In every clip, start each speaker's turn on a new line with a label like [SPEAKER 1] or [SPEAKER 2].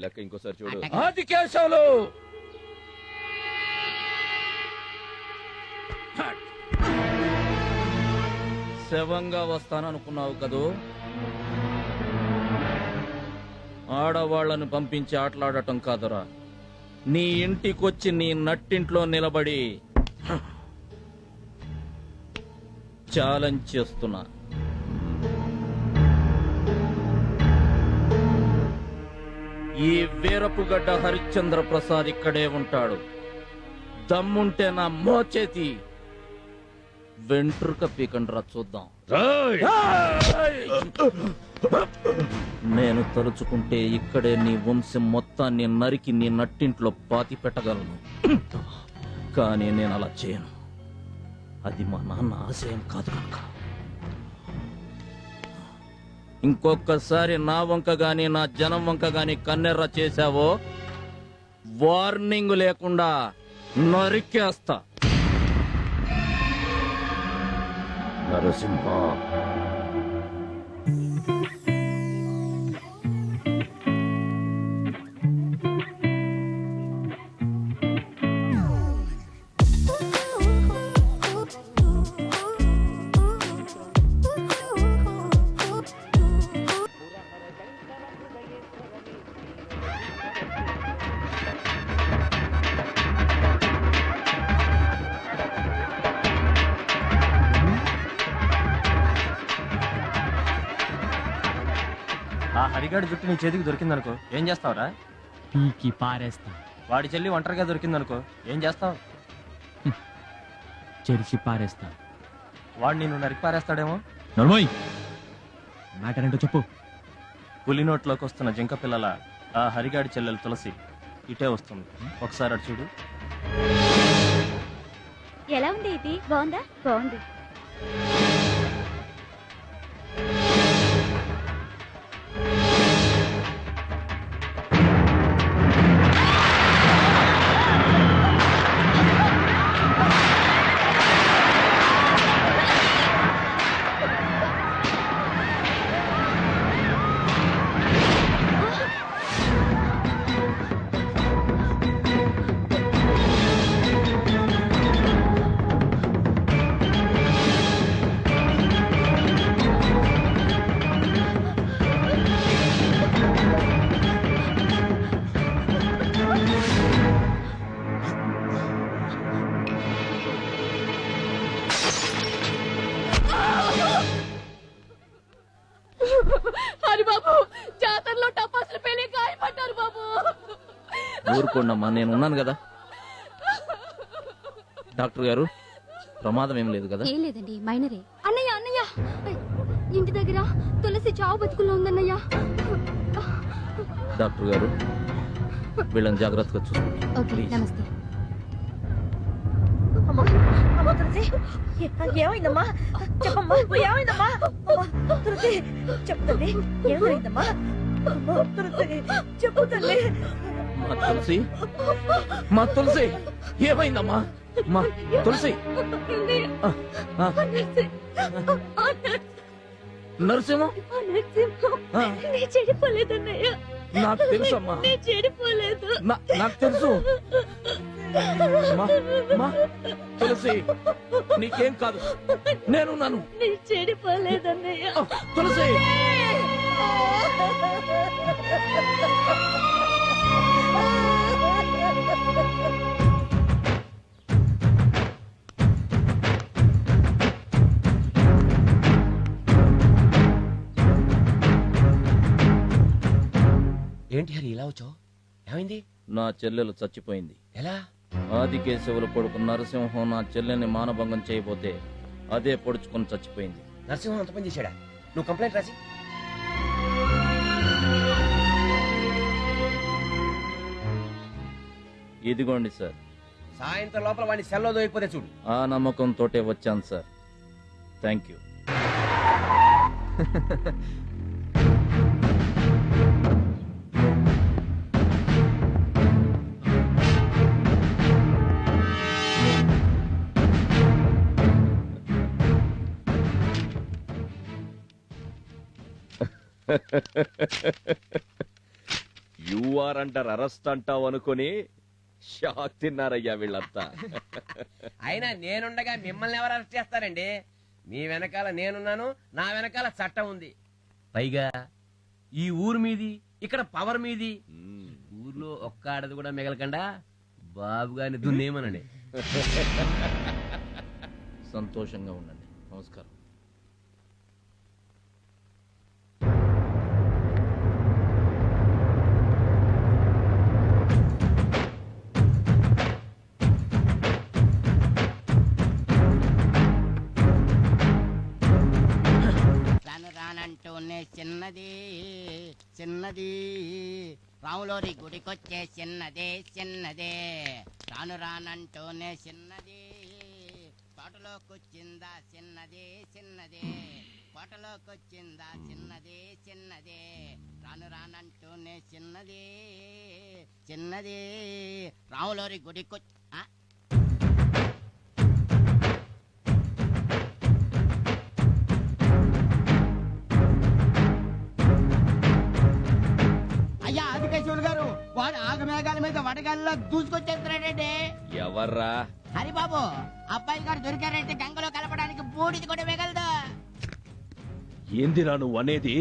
[SPEAKER 1] లెక్క ఇంకోసారి చూడు.
[SPEAKER 2] ఆది కేశవులు శవంగా వస్తాననుకున్నావు కదూ? ఆడవాళ్లను పంపించి ఆటలాడటం కాదురా, నీ ఇంటికొచ్చి నీ నట్టింట్లో నిలబడి ఛాలెంజ్ చేస్తున్నా. ఈ వీరపుగడ్డ హరిశ్చంద్ర ప్రసాద్ ఇక్కడే ఉంటాడు. దమ్ముంటే నా మోచేతి వెంట్రుక పీకండ్రా చూద్దాం. నేను తలుచుకుంటే ఇక్కడే నీ వంశం మొత్తాన్ని నరికి నీ నట్టింట్లో పాతి పెట్టగలను. కానీ నేను అలా చేయను. అది మా నాన్న ఆశయం కాదు కనుక. ఇంకొకసారి నా వంక గాని నా జనం వంక గాని కన్నెర్ర చేశావో వార్నింగ్ లేకుండా నరికేస్తా. నరసింహ,
[SPEAKER 3] ఆ హరిగాడి జుట్టు నీ చేతికి దొరికిందనుకో ఏం చేస్తావురా?
[SPEAKER 4] పీకి పారేస్తా.
[SPEAKER 3] వాడి చెల్లి ఒంటరిగా దొరికిందనుకో ఏం చేస్తావు?
[SPEAKER 4] చెరిచి పారేస్తా.
[SPEAKER 3] వాడు నిన్ను నరికి పారేస్తాడేమో.
[SPEAKER 4] నర్మోయ్, మ్యాటర్ ఏంటో చెప్పు.
[SPEAKER 3] పులి నోట్లోకి వస్తున్న జింక పిల్లల ఆ హరిగాడి చెల్లెలు తులసి ఇటే వస్తుంది. ఒకసారి అటు చూడు.
[SPEAKER 5] ఎలా ఉంది ఇది? బాగుందా? బాగుంది.
[SPEAKER 2] ఊరుకోండమ్మా, నేను ఉన్నాను కదా. డాక్టర్ గారు, ప్రమాదం ఏం లేదు కదా?
[SPEAKER 5] ఏం లేదండి, మైనరే. అన్నయ్య అన్నయ్య, ఇంటి దగ్గర తులసి చావు బతుకుల్లో ఉందన్నయ్య.
[SPEAKER 2] డాక్టర్ గారు, వీళ్ళని జాగ్రత్తగా చూసుకోండి.
[SPEAKER 5] ఓకే, నమస్తే.
[SPEAKER 6] ఏమైందమ్మా? చెప్పమ్మా, ఏమైందమ్మా? తులసి చెప్తుంది. ఏమైందమ్మా? తులసి చెప్పు తల్లి.
[SPEAKER 2] మా తులసి, మా తులసి ఏమైందమ్మా? మా తులసి. నరసింహం,
[SPEAKER 6] చెడిపోలేదన్నయ్య.
[SPEAKER 2] నాకు తెలుసమ్మా,
[SPEAKER 6] చెడిపోలేదు.
[SPEAKER 2] నాకు తెలుసు. తులసి, నీకేం కాదు, నేను నన్ను
[SPEAKER 6] చెడిపోలేదన్నయ్య.
[SPEAKER 2] తులసి.
[SPEAKER 1] ఏంటి హరి ఇలా వచ్చావు? ఏమైంది?
[SPEAKER 2] నా చెల్లెలు చచ్చిపోయింది.
[SPEAKER 1] ఎలా?
[SPEAKER 2] ఆదికేశవుల కొడుకు నరసింహం నా చెల్లెల్ని మానభంగం చేయబోతే అదే పొడుచుకొని చచ్చిపోయింది.
[SPEAKER 1] నరసింహం అంత పని చేశాడా? నువ్వు కంప్లైంట్ రాసి.
[SPEAKER 2] ఇదిగోండి సార్.
[SPEAKER 1] సాయంత్రం లోపల వాడిని సెల్లో దొరికిపోతే చూడు.
[SPEAKER 2] ఆ నమ్మకంతోటే వచ్చాను sir. Thank you.
[SPEAKER 7] Are under arrest అంటావు అనుకుని షాక్ తిన్నారయ్యా వీళ్ళంతా.
[SPEAKER 1] అయినా నేనుండగా మిమ్మల్ని ఎవరు అరెస్ట్ చేస్తారండి? మీ వెనకాల నేనున్నాను, నా వెనకాల చట్టం ఉంది. పైగా ఈ ఊరు మీది, ఇక్కడ పవర్ మీది. ఊర్లో ఒక్క ఆడది కూడా మిగలకుండా బాబు గారిని దున్నేమనండి.
[SPEAKER 2] సంతోషంగా ఉండండి. నమస్కారం.
[SPEAKER 8] రానంటూనే చిన్నది చిన్నది రాములోరి గుడికొచ్చే చిన్నదే చిన్నదే రానంటూనే చిన్నది తోటలోకొచ్చిందా చిన్నదే చిన్నదే కోటలోకొచ్చిందా చిన్నదే చిన్నదే రానంటూనే చిన్నది చిన్నది రాములోరి గుడికొచ్చి గారు వాడు ఆగమేఘాల మీద వడగాల్లో దూసుకొచ్చేస్తున్నాడండి.
[SPEAKER 7] ఎవర్రా?
[SPEAKER 8] హరిబాబు అబ్బాయి గారు దొరికారంటే గంగలో కలపడానికి బూడిది కూడా మిగలదు.
[SPEAKER 7] ఏందిరా నువ్వు అనేది?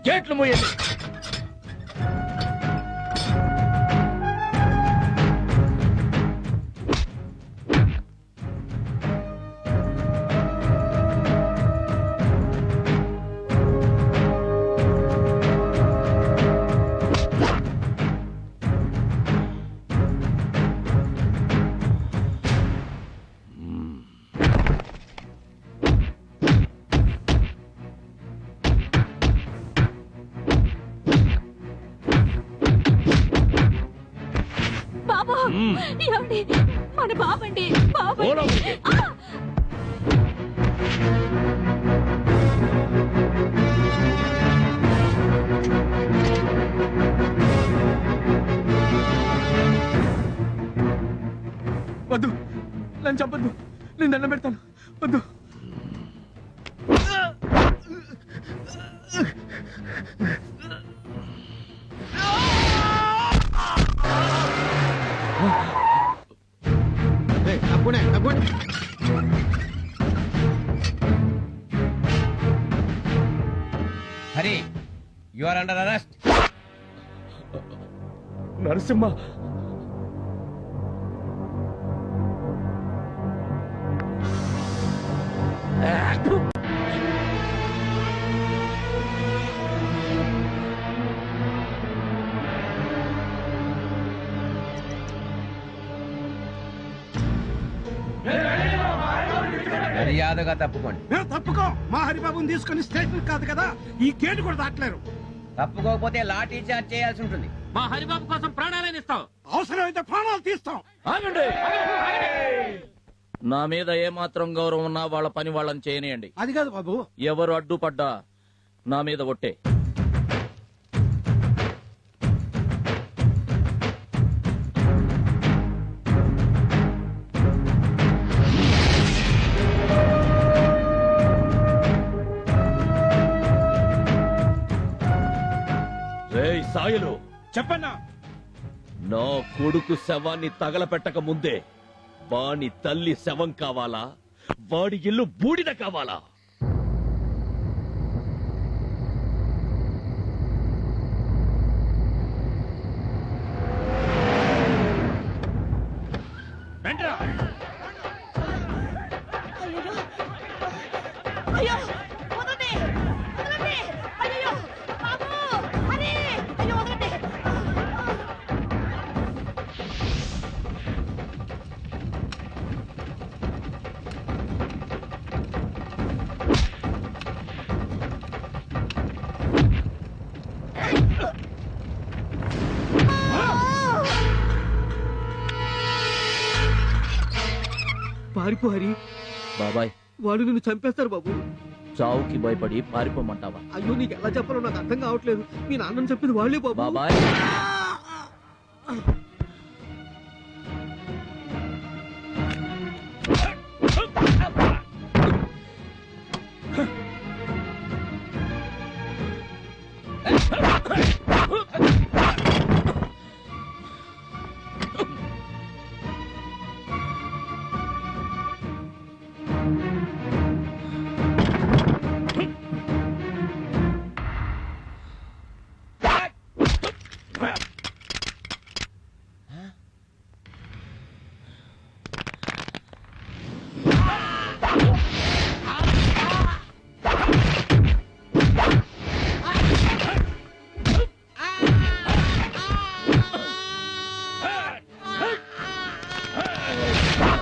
[SPEAKER 7] గేట్లు మూయండి.
[SPEAKER 5] మన బాబండి
[SPEAKER 3] వద్దు, నన్ను చంపద్దు, నేను దండం పెడతాను. వద్దు.
[SPEAKER 1] Hari, you are under arrest.
[SPEAKER 7] Narasimha,
[SPEAKER 1] మర్యాదగా తప్పుకోండి.
[SPEAKER 9] తప్పుకో. మా హరిబాబుని తీసుకుని స్టేషన్ కాదు కదా, ఈ గేటు కూడా దాటలేరు.
[SPEAKER 1] తప్పుకోకపోతే లాఠీ చార్జ్ చేయాల్సి ఉంటుంది.
[SPEAKER 4] మా హరిబాబు కోసం ప్రాణాలని ఇస్తాం.
[SPEAKER 9] అవసరమైతే ప్రాణాలు తీస్తాం.
[SPEAKER 2] ఆగండి. నా మీద ఏమాత్రం గౌరవం ఉన్నా వాళ్ళ పని వాళ్ళని చేయనియండి.
[SPEAKER 9] అది కాదు బాబు.
[SPEAKER 2] ఎవరు అడ్డుపడ్డా నా మీద ఒట్టే.
[SPEAKER 7] రేయ్ సాయలు,
[SPEAKER 9] చెప్పన్నా.
[SPEAKER 7] నా కొడుకు శవాన్ని తగలపెట్టక ముందే వాని తల్లి శవం కావాలా, వాడి ఇల్లు బూడిద కావాలా?
[SPEAKER 6] అయ్యో వదలండి, వదలండి. అయ్యో బాబు, హరి, అయ్యో వదలండి.
[SPEAKER 9] పారిపో హరి.
[SPEAKER 2] బాబాయ్,
[SPEAKER 9] వాడు నిన్ను చంపేస్తారు బాబు.
[SPEAKER 2] చావుకి భయపడి పారిపోమంటావా?
[SPEAKER 9] అయ్యో, నీకు ఎలా చెప్పాలో నాకు అర్థం కావట్లేదు. మీ నాన్నని చెప్పింది వాళ్ళే బాబు.
[SPEAKER 2] బాబాయ్,